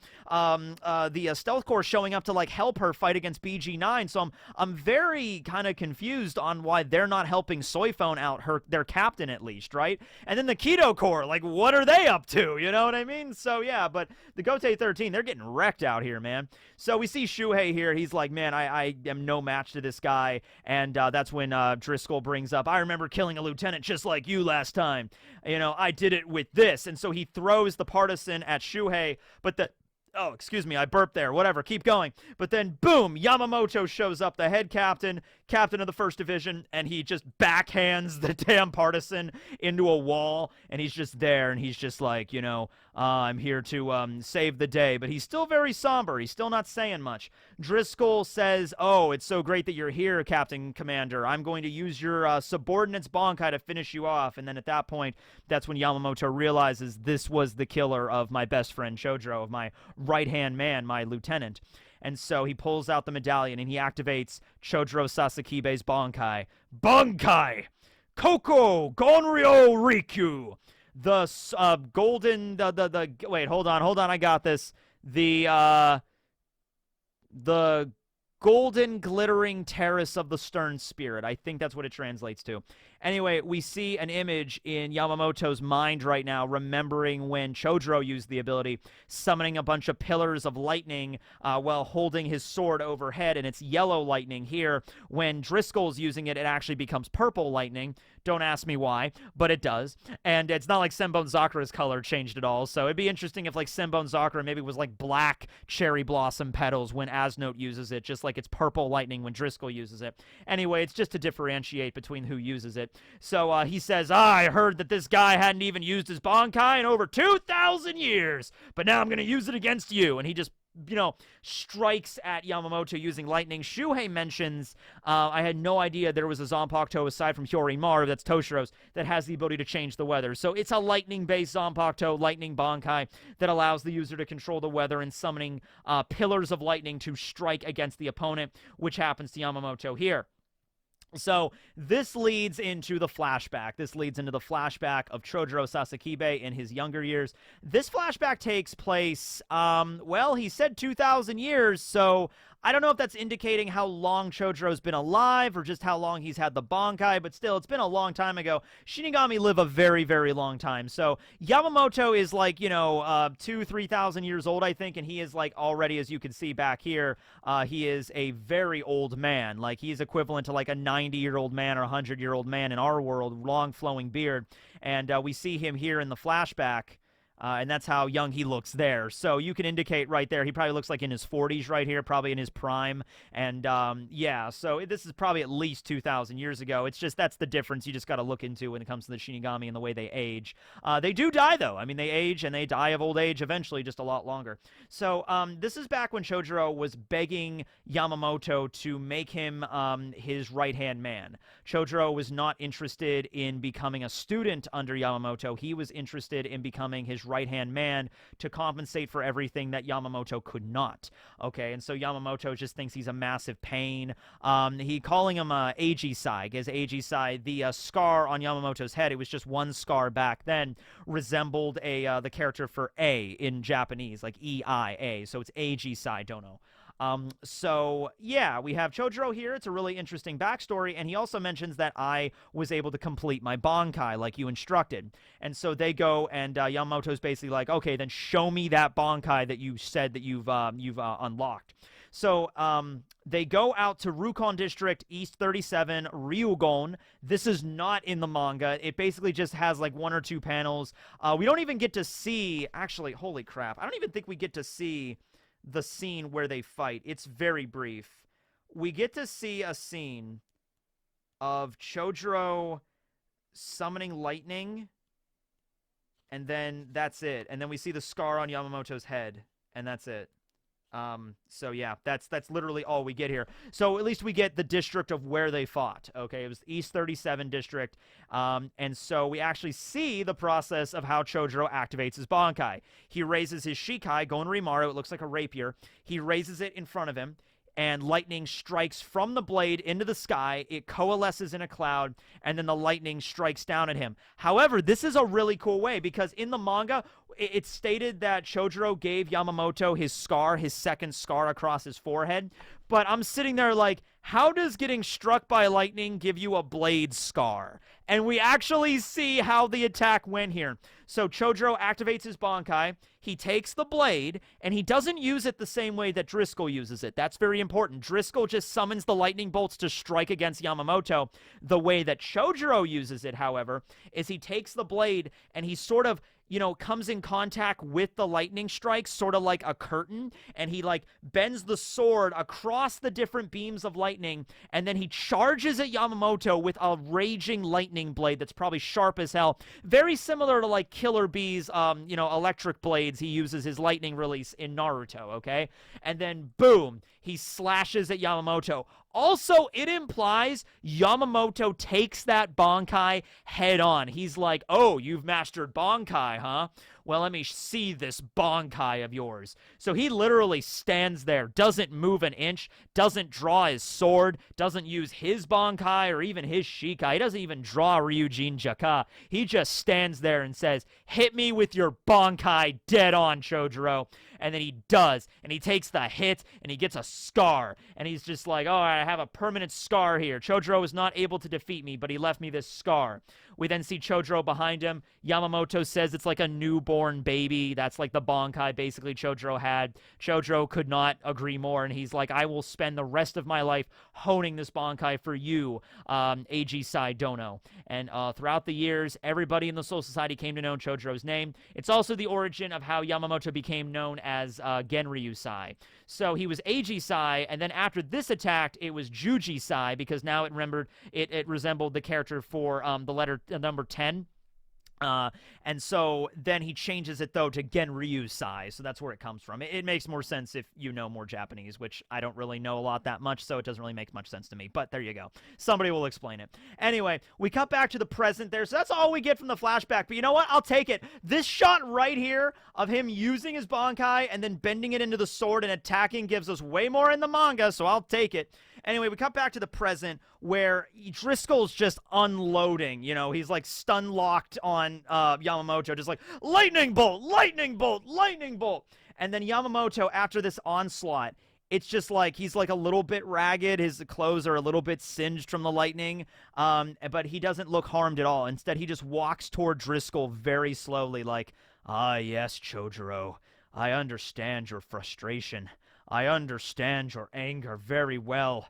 Speaker 1: Stealth Corps showing up to, like, help her fight against BG9. So I'm very kind of confused on why they're not helping Soifone out, their captain at least, right? And then the Keto Corps, like, what are they up to? You know what I mean? So yeah, but the Gotei 13, they're getting wrecked out here, man. So we see Shuhei here. He's like, man, I am no match to this guy. And that's when Driscoll brings up, I remember killing a lieutenant just like you last time. You know, I did it with this. And so he throws the partisan at Shuhei, but oh, excuse me, I burped there. Whatever, keep going. But then, boom, Yamamoto shows up, the head captain of the 1st Division, and he just backhands the damn partisan into a wall, and he's just there, and he's just like, you know, I'm here to save the day. But he's still very somber. He's still not saying much. Driscoll says, oh, it's so great that you're here, Captain Commander. I'm going to use your subordinate's Bankai to finish you off. And then at that point, that's when Yamamoto realizes this was the killer of my best friend Chojiro, of my right-hand man, my lieutenant. And so he pulls out the medallion and he activates Chojiro Sasakibe's Bankai. Bankai! Koko Gonryo Rikyu! The golden... Wait, hold on, I got this. The golden glittering terrace of the stern spirit. I think that's what it translates to. Anyway, we see an image in Yamamoto's mind right now, remembering when Chojiro used the ability, summoning a bunch of pillars of lightning while holding his sword overhead, and it's yellow lightning here. When Driscoll's using it, it actually becomes purple lightning. Don't ask me why, but it does. And it's not like Senbone Zakura's color changed at all, so it'd be interesting if, like, Senbone Zakura maybe was, like, black cherry blossom petals when Nödt uses it, just like it's purple lightning when Driscoll uses it. Anyway, it's just to differentiate between who uses it. So he says, I heard that this guy hadn't even used his Bankai in over 2,000 years, but now I'm going to use it against you. And he just, you know, strikes at Yamamoto using lightning. Shuhei mentions, I had no idea there was a Zanpakuto aside from Hyorimaru, that's Toshiro's, that has the ability to change the weather. So it's a lightning-based Zanpakuto, lightning Bankai, that allows the user to control the weather and summoning pillars of lightning to strike against the opponent, which happens to Yamamoto here. So this leads into the flashback. This leads into the flashback of Chojiro Sasakibe in his younger years. This flashback takes place, well, he said 2,000 years, so I don't know if that's indicating how long Chojiro's been alive or just how long he's had the Bankai, but still, it's been a long time ago. Shinigami live a very, very long time. So Yamamoto is like, you know, 2,000-3,000 years old, I think, and he is like already, as you can see back here, he is a very old man. Like, he's equivalent to like a 90-year-old man or a 100-year-old man in our world, long flowing beard. And we see him here in the flashback. And that's how young he looks there. So you can indicate right there, he probably looks like in his 40s right here, probably in his prime. And yeah, so this is probably at least 2,000 years ago. It's just that's the difference you just got to look into when it comes to the Shinigami and the way they age. They do die, though. I mean, they age and they die of old age eventually, just a lot longer. So this is back when Chojiro was begging Yamamoto to make him his right-hand man. Chojiro was not interested in becoming a student under Yamamoto. He was interested in becoming his right-hand man to compensate for everything that Yamamoto could not. Okay, and so Yamamoto just thinks he's a massive pain. He calling him Agi-sai, because Agi-sai, the scar on Yamamoto's head, it was just one scar back then, resembled the character for A in Japanese, like E-I-A, so it's Agi-sai, don't know. So, yeah, we have Chojiro here. It's a really interesting backstory, and he also mentions that I was able to complete my Bankai like you instructed. And so they go, and Yamamoto's basically like, okay, then show me that Bankai that you said that you've unlocked. So they go out to Rukon District, East 37, Ryugon. This is not in the manga. It basically just has like 1 or 2 panels. We don't even get to see, actually, holy crap, I don't even think we get to see the scene where they fight. It's very brief. We get to see a scene of Chojiro summoning lightning, and then that's it. And then we see the scar on Yamamoto's head, and that's it. So yeah, that's literally all we get here. So at least we get the district of where they fought. Okay, it was East 37 district. And so we actually see the process of how Chojiro activates his Bankai. He raises his Shikai, Gon Rimaru, it looks like a rapier. He raises it in front of him, and lightning strikes from the blade into the sky. It coalesces in a cloud, and then the lightning strikes down at him. However, this is a really cool way, because in the manga, it's stated that Chojiro gave Yamamoto his scar, his second scar across his forehead. But I'm sitting there like, how does getting struck by lightning give you a blade scar? And we actually see how the attack went here. So Chojiro activates his Bankai. He takes the blade, and he doesn't use it the same way that Driscoll uses it. That's very important. Driscoll just summons the lightning bolts to strike against Yamamoto. The way that Chojiro uses it, however, is he takes the blade, and he sort of, you know, comes in contact with the lightning strikes, sort of like a curtain, and he, like, bends the sword across the different beams of lightning, and then he charges at Yamamoto with a raging lightning blade that's probably sharp as hell. Very similar to, like, Killer Bee's, you know, electric blades. He uses his lightning release in Naruto, okay? And then, boom, he slashes at Yamamoto. Also, it implies Yamamoto takes that Bankai head on. He's like, oh, you've mastered Bankai, huh? Well, let me see this Bankai of yours. So he literally stands there, doesn't move an inch, doesn't draw his sword, doesn't use his Bankai or even his Shikai. He doesn't even draw Ryujin Jaka. He just stands there and says, hit me with your Bankai dead on, Chojiro. And then he does, and he takes the hit, and he gets a scar. And he's just like, oh, I have a permanent scar here. Chojiro was not able to defeat me, but he left me this scar. We then see Chojiro behind him. Yamamoto says it's like a newborn baby. That's like the Bankai basically Chojiro had. Chojiro could not agree more, and he's like, I will spend the rest of my life honing this Bankai for you, Agi-sai Dono. And throughout the years, everybody in the Soul Society came to know Chojiro's name. It's also the origin of how Yamamoto became known as Genryu-sai. So he was Agi-sai, and then after this attack, it was Juji-sai, because now it resembled the character for the letter number 10. And so then he changes it, though, to Genryu-sai, so that's where it comes from. It makes more sense if you know more Japanese, which I don't really know a lot that much, so it doesn't really make much sense to me, but there you go. Somebody will explain it. Anyway, we cut back to the present there, so that's all we get from the flashback, but you know what? I'll take it. This shot right here of him using his Bankai and then bending it into the sword and attacking gives us way more in the manga, so I'll take it. Anyway, we cut back to the present where Driscoll's just unloading. You know, he's like stun locked on Yamamoto, just like, lightning bolt, lightning bolt, lightning bolt. And then Yamamoto, after this onslaught, it's just like he's like a little bit ragged. His clothes are a little bit singed from the lightning, but he doesn't look harmed at all. Instead, he just walks toward Driscoll very slowly like, ah, yes, Chojiro, I understand your frustration. I understand your anger very well.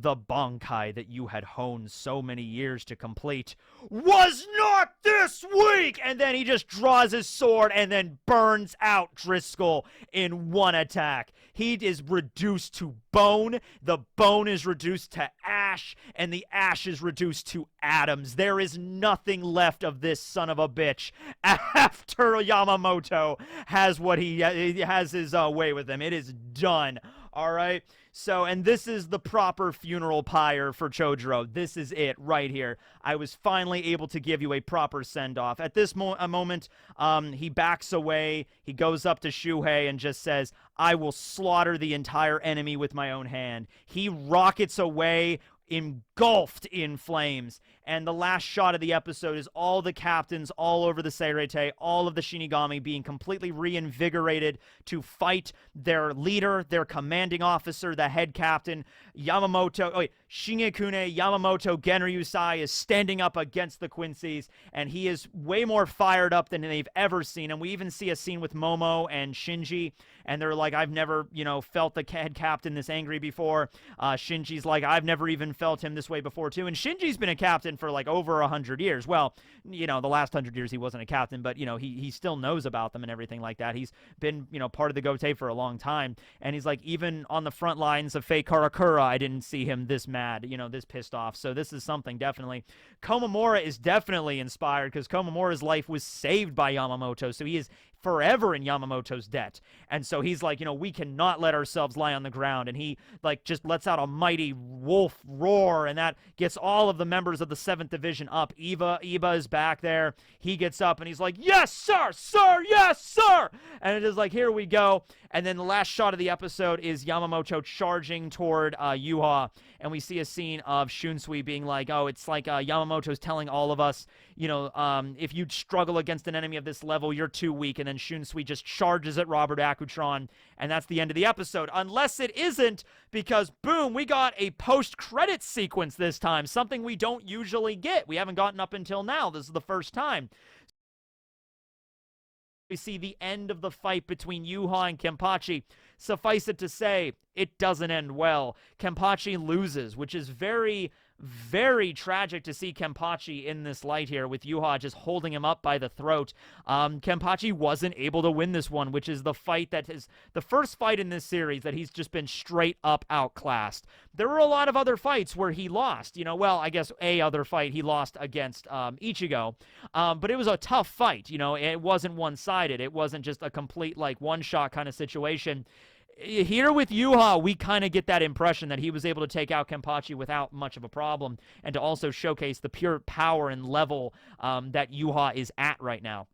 Speaker 1: the Bankai that you had honed so many years to complete was not this weak! And then he just draws his sword and then burns out Driscoll in one attack. He is reduced to bone, the bone is reduced to ash, and the ash is reduced to atoms. There is nothing left of this son of a bitch after Yamamoto has what he has his way with him. It is done. All right. So, and this is the proper funeral pyre for Chojiro. This is it right here. I was finally able to give you a proper send-off. At this moment, he backs away. He goes up to Shuhei and just says, I will slaughter the entire enemy with my own hand. He rockets away, engulfed in flames. And the last shot of the episode is all the captains all over the Seirete, all of the Shinigami being completely reinvigorated to fight their leader, their commanding officer, the head captain, Yamamoto. Oh wait, Shingekune Yamamoto Genryusai is standing up against the Quincy's, and he is way more fired up than they've ever seen. And we even see a scene with Momo and Shinji, and they're like, I've never, felt the head captain this angry before. Shinji's like, I've never even felt him this way before, too. And Shinji's been a captain for like over 100 years. Well, the last 100 years he wasn't a captain, but, he still knows about them and everything like that. He's been, part of the Gotei for a long time. And he's like, even on the front lines of Fei Karakura, I didn't see him this mad, this pissed off. So this is something definitely. Komamura is definitely inspired because Komamura's life was saved by Yamamoto. So he is forever in Yamamoto's debt. And so he's like, we cannot let ourselves lie on the ground. And he like just lets out a mighty wolf roar, and that gets all of the members of the 7th Division up. Iba is back there. He gets up and he's like, yes, sir, sir, yes, sir. And it is like, here we go. And then the last shot of the episode is Yamamoto charging toward Yhwach. And we see a scene of Shunsui being like, oh, it's like Yamamoto's telling all of us, if you struggle against an enemy of this level, you're too weak. And then Shunsui just charges at Robert Akutron. And that's the end of the episode. Unless it isn't, because, boom, we got a post-credits sequence this time. Something we don't usually get. We haven't gotten up until now. This is the first time. We see the end of the fight between Yhwach and Kenpachi. Suffice it to say, it doesn't end well. Kenpachi loses, which is very, very tragic to see Kenpachi in this light here, with Yhwach just holding him up by the throat. Kenpachi wasn't able to win this one, which is the fight that is the first fight in this series that he's just been straight up outclassed. There were a lot of other fights where he lost. Well, I guess a other fight he lost against Ichigo. But it was a tough fight. It wasn't one-sided. It wasn't just a complete, like, one-shot kind of situation. Here with Yhwach, we kind of get that impression that he was able to take out Kenpachi without much of a problem, and to also showcase the pure power and level that Yhwach is at right now.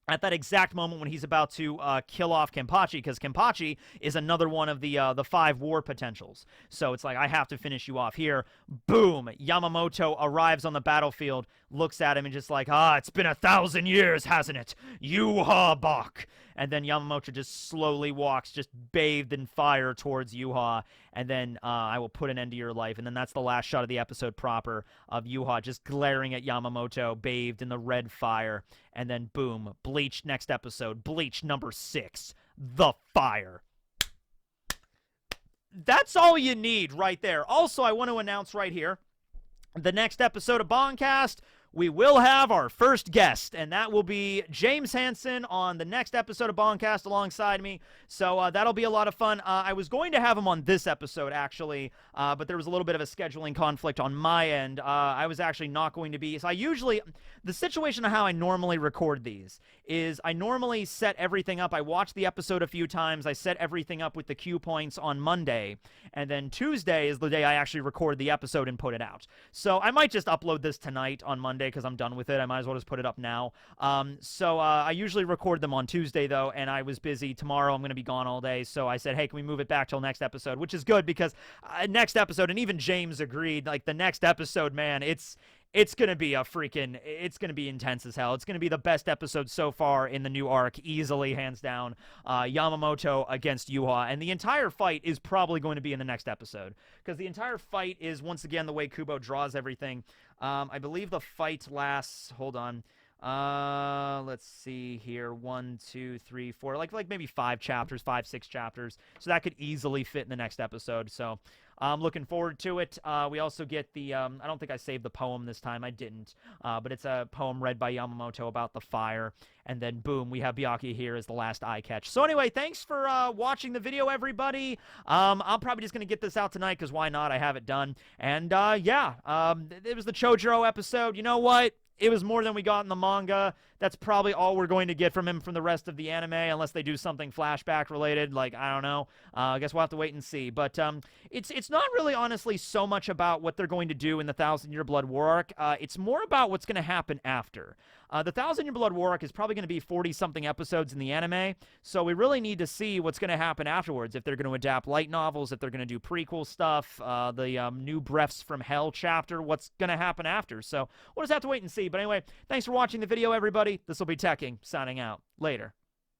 Speaker 1: At that exact moment when he's about to kill off Kenpachi, because Kenpachi is another one of the 5 war potentials. So it's like, I have to finish you off here. Boom! Yamamoto arrives on the battlefield, looks at him, and just like, it's been 1,000 years, hasn't it? Yhwach! And then Yamamoto just slowly walks, just bathed in fire towards Yhwach. And then I will put an end to your life. And then that's the last shot of the episode proper of Yhwach just glaring at Yamamoto, bathed in the red fire. And then boom, Bleach next episode. Bleach number 6, The Fire. That's all you need right there. Also, I want to announce right here, the next episode of BANKAST, we will have our first guest, and that will be James Hansen on the next episode of BANKAST alongside me. So that'll be a lot of fun. I was going to have him on this episode, actually, but there was a little bit of a scheduling conflict on my end. I was actually not going to be. So the situation of how I normally record these is I normally set everything up. I watch the episode a few times. I set everything up with the cue points on Monday, and then Tuesday is the day I actually record the episode and put it out. So I might just upload this tonight on Monday, because I'm done with it. I might as well just put it up now. I usually record them on Tuesday, though, and I was busy. Tomorrow I'm going to be gone all day, so I said, hey, can we move it back till next episode? Which is good, because next episode, and even James agreed, like, the next episode, man, it's going to be it's going to be intense as hell. It's going to be the best episode so far in the new arc, easily, hands down. Yamamoto against Yhwach. And the entire fight is probably going to be in the next episode, because the entire fight is, once again, the way Kubo draws everything. I believe the fight lasts, hold on, let's see here, 1, 2, 3, 4, like maybe 5 chapters, 5, 6 chapters. So that could easily fit in the next episode. So I'm looking forward to it. We also get the, I don't think I saved the poem this time. I didn't. But it's a poem read by Yamamoto about the fire. And then, boom, we have Byakuya here as the last eye catch. So anyway, thanks for watching the video, everybody. I'm probably just going to get this out tonight, because why not? I have it done. And, yeah, it was the Chojiro episode. You know what? It was more than we got in the manga. That's probably all we're going to get from him from the rest of the anime, unless they do something flashback related. Like, I don't know. I guess we'll have to wait and see. But it's not really, honestly, so much about what they're going to do in the 1,000-Year Blood War arc. It's more about what's going to happen after. The 1,000-Year Blood War arc is probably going to be 40-something episodes in the anime, so we really need to see what's going to happen afterwards. If they're going to adapt light novels, if they're going to do prequel stuff, the New Breaths from Hell chapter, what's going to happen after. So we'll just have to wait and see. But anyway, thanks for watching the video, everybody. This will be Tekking, signing out. Later.